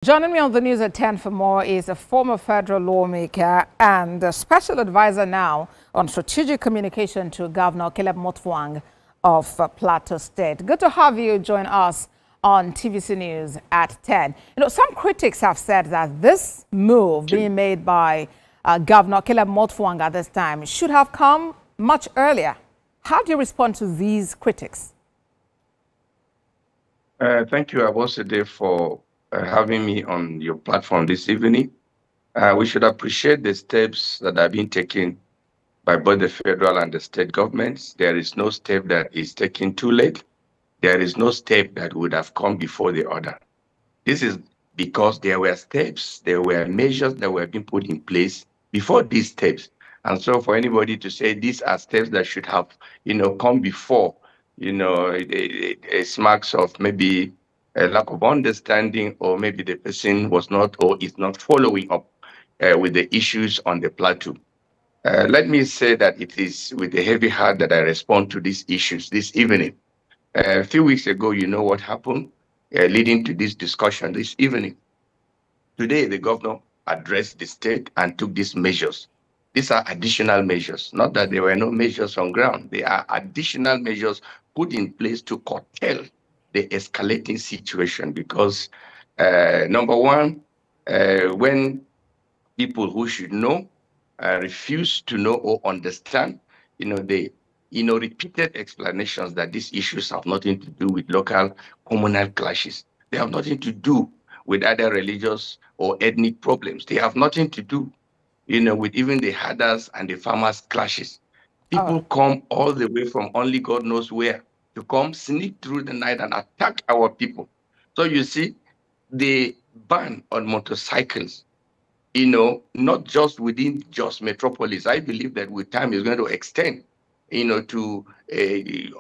Joining me on the news at 10 for more is a former federal lawmaker and a special advisor now on strategic communication to Governor Mutfwang of Plateau State. Good to have you join us on TVC News at 10. You know, some critics have said that this move being made by Governor Mutfwang at this time should have come much earlier. How do you respond to these critics? Thank you, Abosede, for having me on your platform this evening. We should appreciate the steps that are being taken by both the federal and the state governments. There is no step that is taken too late. There is no step that would have come before the other. This is because there were steps, there were measures that were being put in place before these steps. And so for anybody to say these are steps that should have, come before, it smacks of maybe a lack of understanding, or maybe the person was not or is not following up with the issues on the plateau. Let me say that it is with a heavy heart that I respond to these issues this evening. A few weeks ago, you know what happened leading to this discussion this evening. Today, the governor addressed the state and took these measures. These are additional measures, not that there were no measures on ground. They are additional measures put in place to curtail the escalating situation, because number one, when people who should know refuse to know or understand, repeated explanations that these issues have nothing to do with local communal clashes. They have nothing to do with other religious or ethnic problems. They have nothing to do, with even the herders and the farmers' clashes. People come all the way from only God knows where to come sneak through the night and attack our people. So you see, the ban on motorcycles, not just within just metropolis. I believe that with time is going to extend, to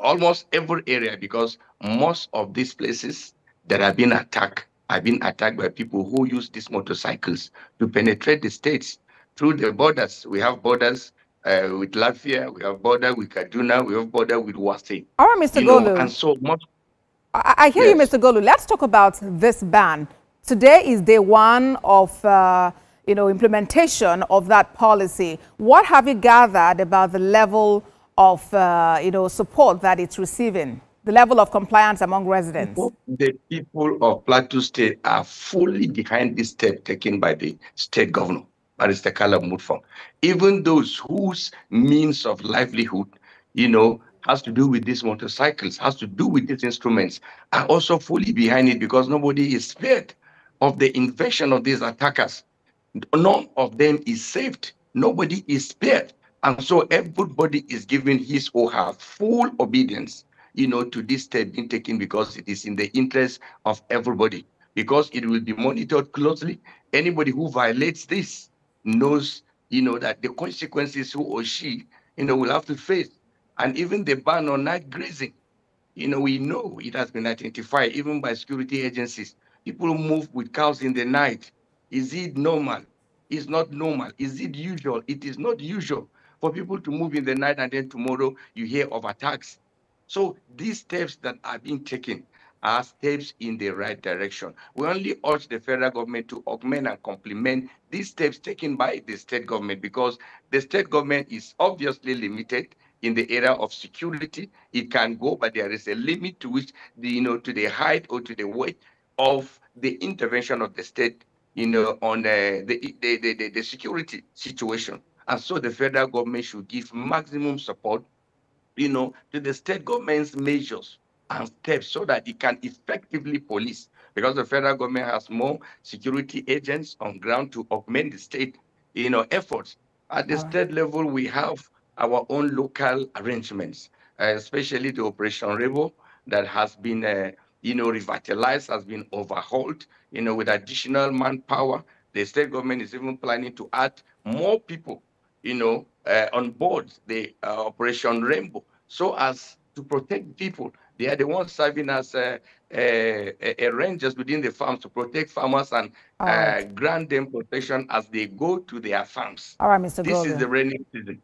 almost every area, because most of these places that have been attacked by people who use these motorcycles to penetrate the states through the borders. We have borders with Latvia, we have border with Kaduna, we have border with Wasi. All right, Mr. Golu. And so much. I hear you, Mr. Golu. Let's talk about this ban. Today is day one of, implementation of that policy. What have you gathered about the level of, support that it's receiving, the level of compliance among residents? The people of Plateau State are fully behind this step taken by the state governor, Mr. Mutfwang. Even those whose means of livelihood, has to do with these motorcycles, has to do with these instruments, are also fully behind it, because nobody is spared of the invasion of these attackers. None of them is saved. Nobody is spared. And so everybody is giving his or her full obedience, to this step being taken, because it is in the interest of everybody, because it will be monitored closely. Anybody who violates this knows, that the consequences he or she, will have to face. And even the ban on night grazing, we know it has been identified even by security agencies. People move with cows in the night. Is it normal? It's not normal. Is it usual? It is not usual for people to move in the night and then tomorrow you hear of attacks. So these steps that are being taken are steps in the right direction. We only urge the federal government to augment and complement these steps taken by the state government, because the state government is obviously limited in the area of security. It can go, but there is a limit to which to the height or to the weight of the intervention of the state, on the security situation. And so the federal government should give maximum support, to the state government's measures and steps, so that it can effectively police, because the federal government has more security agents on ground to augment the state, efforts. At the state level, we have our own local arrangements, especially the Operation Rebel that has been, revitalized, has been overhauled, with additional manpower. The state government is even planning to add more people, on board the Operation Rainbow, so as to protect people. They are the ones serving as rangers within the farms to protect farmers and grant them protection as they go to their farms. All right, Mr. This is the rainy season.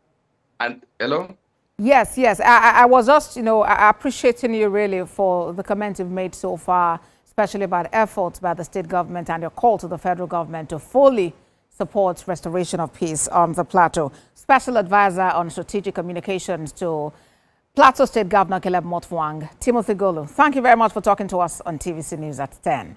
And hello? Yes. I was just, appreciating you really for the comments you've made so far, especially about efforts by the state government and your call to the federal government to fully support restoration of peace on the plateau. Special advisor on strategic communications to Plateau State Governor Mutfwang, Timothy Golu. Thank you very much for talking to us on TVC News at 10.